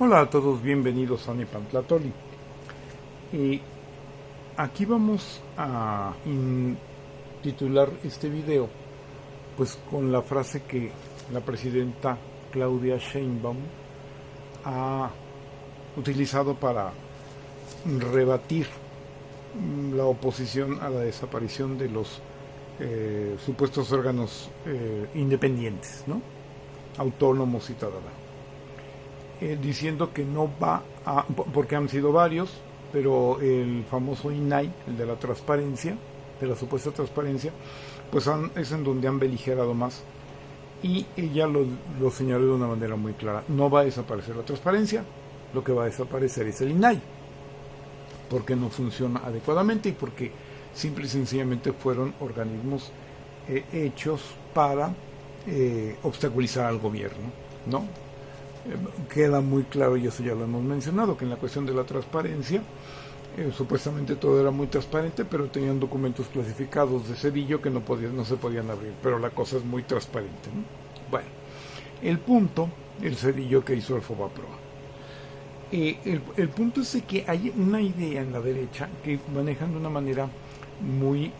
Hola a todos, bienvenidos a Nepantlatoli. Aquí vamos a titular este video pues con la frase que la presidenta Claudia Sheinbaum ha utilizado para rebatir la oposición a la desaparición de los supuestos órganos independientes, ¿no? Autónomos y tal. Diciendo que no va a, porque han sido varios, pero el famoso INAI, el de la transparencia, de la supuesta transparencia, pues es en donde han beligerado más, y ella lo señaló de una manera muy clara: no va a desaparecer la transparencia, lo que va a desaparecer es el INAI, porque no funciona adecuadamente y porque simple y sencillamente fueron organismos hechos para obstaculizar al gobierno, ¿no? Queda muy claro, y eso ya lo hemos mencionado, que en la cuestión de la transparencia, supuestamente todo era muy transparente, pero tenían documentos clasificados de Cedillo que no se podían abrir, pero la cosa es muy transparente, ¿no? Bueno, el punto, el Cedillo que hizo el Fobaproa. El punto es de que hay una idea en la derecha que manejan de una manera muy,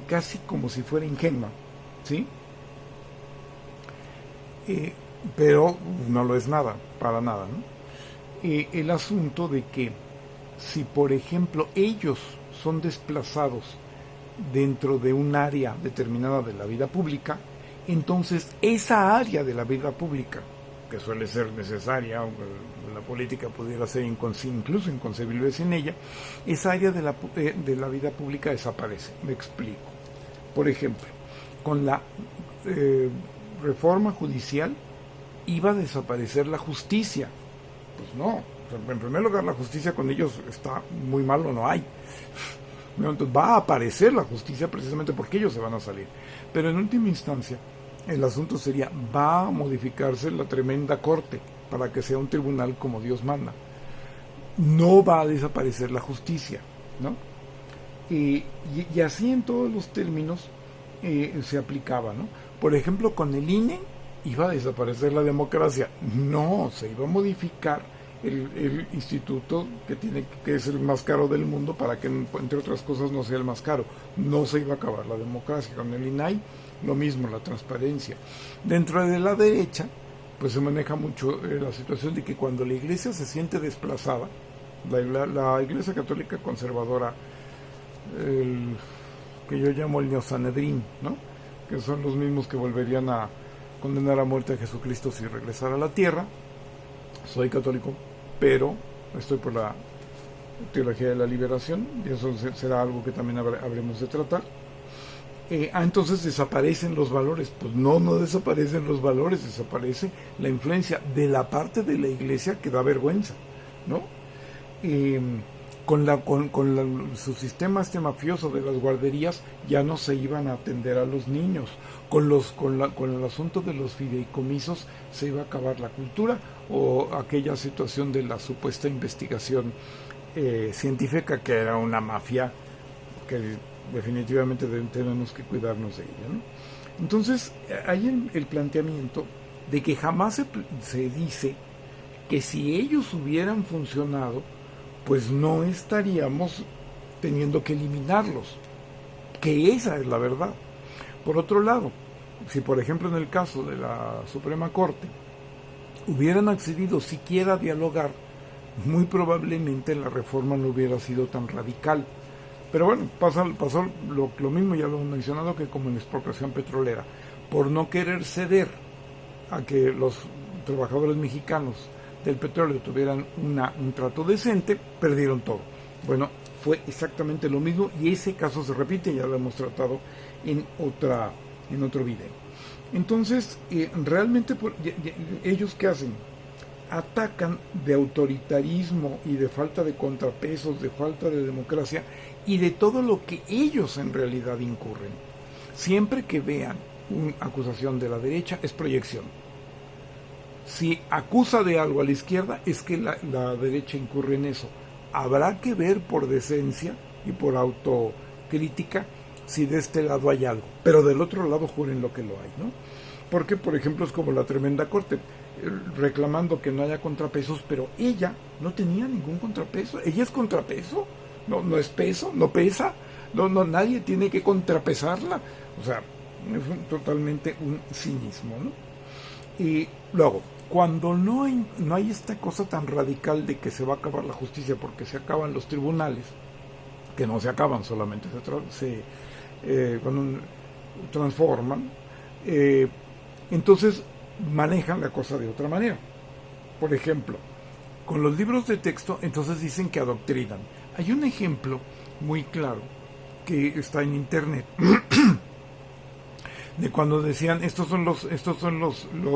casi como si fuera ingenua, ¿sí? Pero no lo es nada, para nada, ¿no? El asunto de que si, por ejemplo, ellos son desplazados dentro de un área determinada de la vida pública, entonces esa área de la vida pública, que suele ser necesaria, aunque la política pudiera ser incluso inconcebible sin ella, esa área de la vida pública desaparece. Me explico. Por ejemplo, con la reforma judicial iba a desaparecer la justicia. Pues no, en primer lugar, la justicia con ellos está muy mal o no hay. Entonces va a aparecer la justicia precisamente porque ellos se van a salir. Pero en última instancia, el asunto sería: va a modificarse la tremenda corte para que sea un tribunal como Dios manda. No va a desaparecer la justicia, ¿no? Y así en todos los términos se aplicaba, ¿no? Por ejemplo, con el INE iba a desaparecer la democracia. No, se iba a modificar el instituto que es el más caro del mundo para que, entre otras cosas, no sea el más caro. No se iba a acabar la democracia. Con el INAI, lo mismo, la transparencia. Dentro de la derecha, pues se maneja mucho la situación de que cuando la iglesia se siente desplazada, la iglesia católica conservadora, que yo llamo el Neosanedrín, ¿no? Que son los mismos que volverían a condenar a muerte a Jesucristo si regresara a la tierra. Soy católico, pero estoy por la teología de la liberación, y eso será algo que también habremos de tratar. Entonces desaparecen los valores. Pues no desaparecen los valores, desaparece la influencia de la parte de la iglesia que da vergüenza, ¿no? Con su sistema mafioso de las guarderías ya no se iban a atender a los niños. Con el asunto de los fideicomisos se iba a acabar la cultura, o aquella situación de la supuesta investigación científica, que era una mafia que definitivamente tenemos que cuidarnos de ella, ¿no? Entonces hay el planteamiento de que jamás se dice que si ellos hubieran funcionado, pues no estaríamos teniendo que eliminarlos, que esa es la verdad. Por otro lado, si por ejemplo en el caso de la Suprema Corte hubieran accedido siquiera a dialogar, muy probablemente la reforma no hubiera sido tan radical. Pero bueno, pasó lo mismo, ya lo hemos mencionado, que como en la expropiación petrolera. Por no querer ceder a que los trabajadores mexicanos del petróleo tuvieran un trato decente, perdieron todo. Bueno, fue exactamente lo mismo, y ese caso se repite, ya lo hemos tratado en otro video. Entonces, realmente ellos, ¿qué hacen? Atacan de autoritarismo y de falta de contrapesos, de falta de democracia y de todo lo que ellos en realidad incurren. Siempre que vean una acusación de la derecha, es proyección. Si acusa de algo a la izquierda, es que la derecha incurre en eso. Habrá que ver por decencia y por autocrítica si de este lado hay algo, pero del otro lado juren lo que lo hay, ¿no? Porque, por ejemplo, es como la tremenda corte. reclamando que no haya contrapesos, pero ella no tenía ningún contrapeso. Ella es contrapeso, no es peso, no pesa, no, nadie tiene que contrapesarla. O sea, es totalmente un cinismo, ¿no? Y luego, cuando no hay esta cosa tan radical de que se va a acabar la justicia porque se acaban los tribunales, que no se acaban, solamente cuando transforman, entonces manejan la cosa de otra manera. Por ejemplo, con los libros de texto, entonces dicen que adoctrinan. Hay un ejemplo muy claro que está en internet de cuando decían estos son los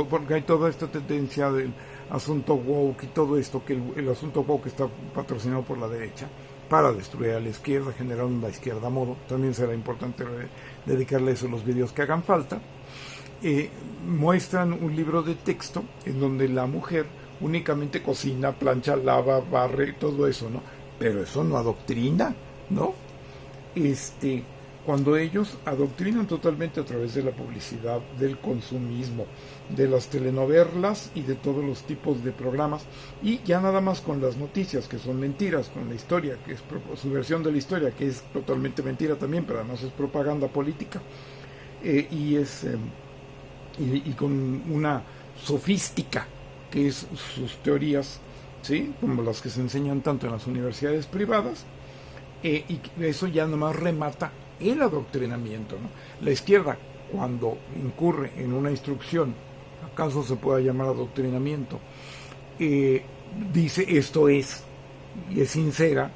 porque hay toda esta tendencia del asunto woke y todo esto, que el asunto woke está patrocinado por la derecha para destruir a la izquierda, generar una izquierda a modo. También será importante dedicarle a eso los videos que hagan falta. Muestran un libro de texto en donde la mujer únicamente cocina, plancha, lava, barre, todo eso, ¿no? Pero eso no adoctrina, ¿no? Cuando ellos adoctrinan totalmente a través de la publicidad, del consumismo, de las telenovelas y de todos los tipos de programas, y ya nada más con las noticias, que son mentiras, con la historia, que es su versión de la historia, que es totalmente mentira también, pero además es propaganda política, y con una sofística, que es sus teorías, ¿sí? Como las que se enseñan tanto en las universidades privadas, y eso ya nomás remata el adoctrinamiento, ¿no? La izquierda, cuando incurre en una instrucción, acaso se pueda llamar adoctrinamiento, dice esto es, y es sincera,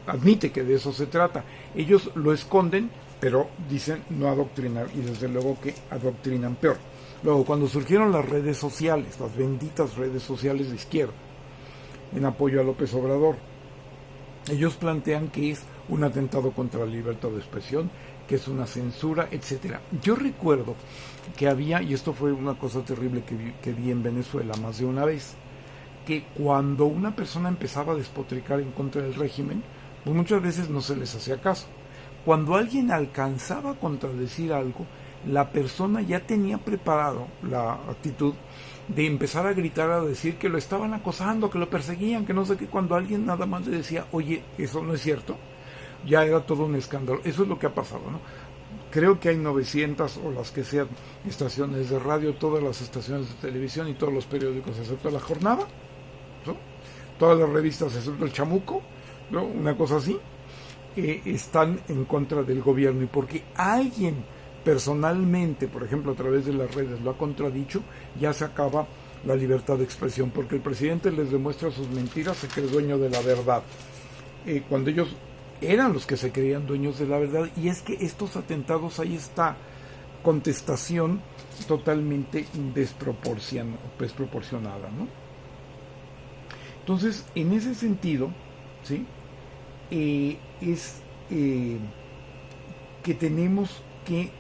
admite que de eso se trata. Ellos lo esconden, pero dicen no adoctrinar, y desde luego que adoctrinan peor. Luego, cuando surgieron las redes sociales, las benditas redes sociales de izquierda, en apoyo a López Obrador, ellos plantean que es un atentado contra la libertad de expresión, que es una censura, etcétera. Yo recuerdo que había, y esto fue una cosa terrible que vi en Venezuela más de una vez, que cuando una persona empezaba a despotricar en contra del régimen, pues muchas veces no se les hacía caso. Cuando alguien alcanzaba a contradecir algo, la persona ya tenía preparado la actitud de empezar a gritar, a decir que lo estaban acosando, que lo perseguían, que no sé qué. Cuando alguien nada más le decía, oye, eso no es cierto, ya era todo un escándalo. Eso es lo que ha pasado, ¿no? Creo que hay 900 o las que sean estaciones de radio, todas las estaciones de televisión y todos los periódicos, excepto La Jornada, ¿no? Todas las revistas, excepto El Chamuco, ¿no? Una cosa así, están en contra del gobierno. Y porque alguien personalmente, por ejemplo, a través de las redes lo ha contradicho, ya se acaba la libertad de expresión, porque el presidente les demuestra sus mentiras, se cree dueño de la verdad, cuando ellos eran los que se creían dueños de la verdad. Y es que estos atentados, ahí está contestación totalmente desproporcionada, ¿no? Entonces, en ese sentido, ¿sí? Que tenemos que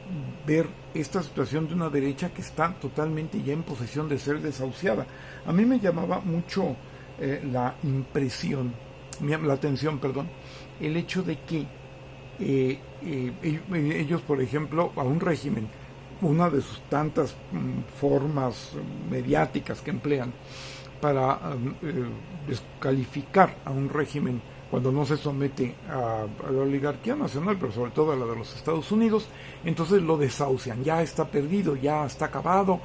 ver esta situación de una derecha que está totalmente ya en posesión de ser desahuciada. A mí me llamaba mucho la atención, el hecho de que ellos, por ejemplo, a un régimen, una de sus tantas formas mediáticas que emplean para descalificar a un régimen cuando no se somete a la oligarquía nacional, pero sobre todo a la de los Estados Unidos, entonces lo desahucian, ya está perdido, ya está acabado.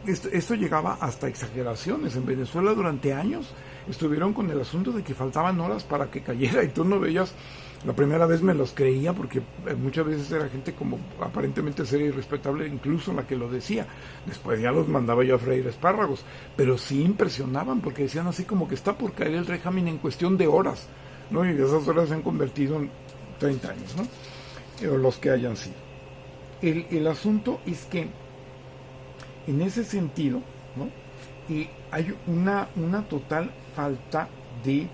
Esto llegaba hasta exageraciones. En Venezuela durante años estuvieron con el asunto de que faltaban horas para que cayera, y tú no veías. La primera vez me los creía, porque muchas veces era gente como aparentemente seria y respetable, incluso la que lo decía. Después ya los mandaba yo a freír espárragos, pero sí impresionaban, porque decían así como que está por caer el régimen en cuestión de horas, ¿no? Y esas horas se han convertido en 30 años, ¿no? O los que hayan sido. El asunto es que en ese sentido, ¿no? Hay una total falta de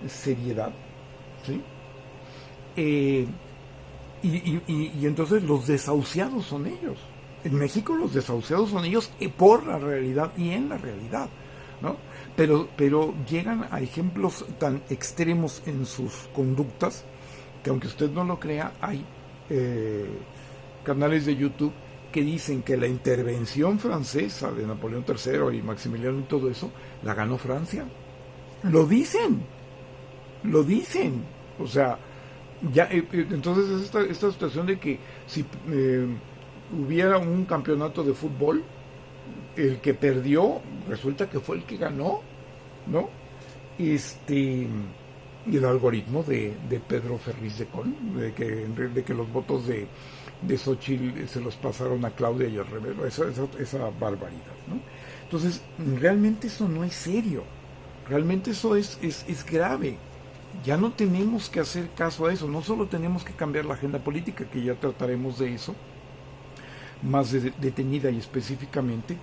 seriedad, ¿sí? Y entonces los desahuciados son ellos. En México los desahuciados son ellos por la realidad y en la realidad, ¿no? Pero llegan a ejemplos tan extremos en sus conductas que, aunque usted no lo crea, hay canales de YouTube que dicen que la intervención francesa de Napoleón III y Maximiliano y todo eso, la ganó Francia. Lo dicen, lo dicen. O sea, ya entonces es esta situación de que si hubiera un campeonato de fútbol, el que perdió resulta que fue el que ganó, ¿no? Y el algoritmo de Pedro Ferriz de Con, de que los votos de Xochitl se los pasaron a Claudia y al revés, esa barbaridad, ¿no? Entonces, realmente eso no es serio, realmente eso es grave. Ya no tenemos que hacer caso a eso, no solo tenemos que cambiar la agenda política, que ya trataremos de eso más detenida y específicamente,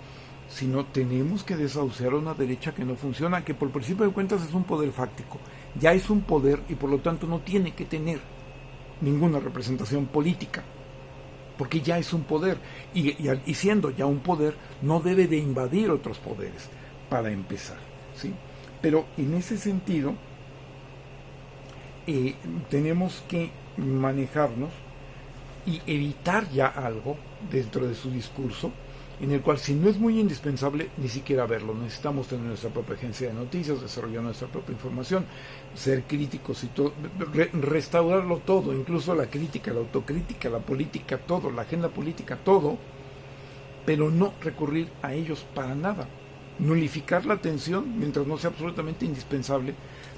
sino tenemos que desahuciar a una derecha que no funciona, que por principio de cuentas es un poder fáctico, ya es un poder y por lo tanto no tiene que tener ninguna representación política, porque ya es un poder, y siendo ya un poder, no debe de invadir otros poderes, para empezar, ¿sí? Pero en ese sentido, tenemos que manejarnos y evitar ya algo dentro de su discurso, en el cual si no es muy indispensable, ni siquiera verlo. Necesitamos tener nuestra propia agencia de noticias, desarrollar nuestra propia información, ser críticos y todo, restaurarlo todo, incluso la crítica, la autocrítica, la política, todo, la agenda política, todo, pero no recurrir a ellos para nada. Nulificar la atención mientras no sea absolutamente indispensable,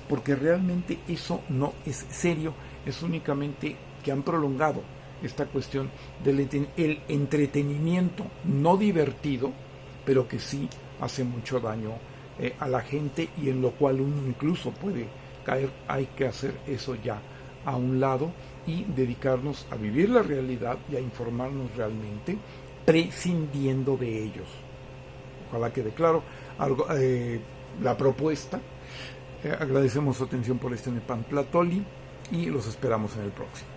porque realmente eso no es serio, es únicamente que han prolongado esta cuestión del entretenimiento no divertido, pero que sí hace mucho daño a la gente y en lo cual uno incluso puede caer. Hay que hacer eso ya a un lado y dedicarnos a vivir la realidad y a informarnos realmente, prescindiendo de ellos. Ojalá quede claro la propuesta. Agradecemos su atención por este Nepantlatoli y los esperamos en el próximo.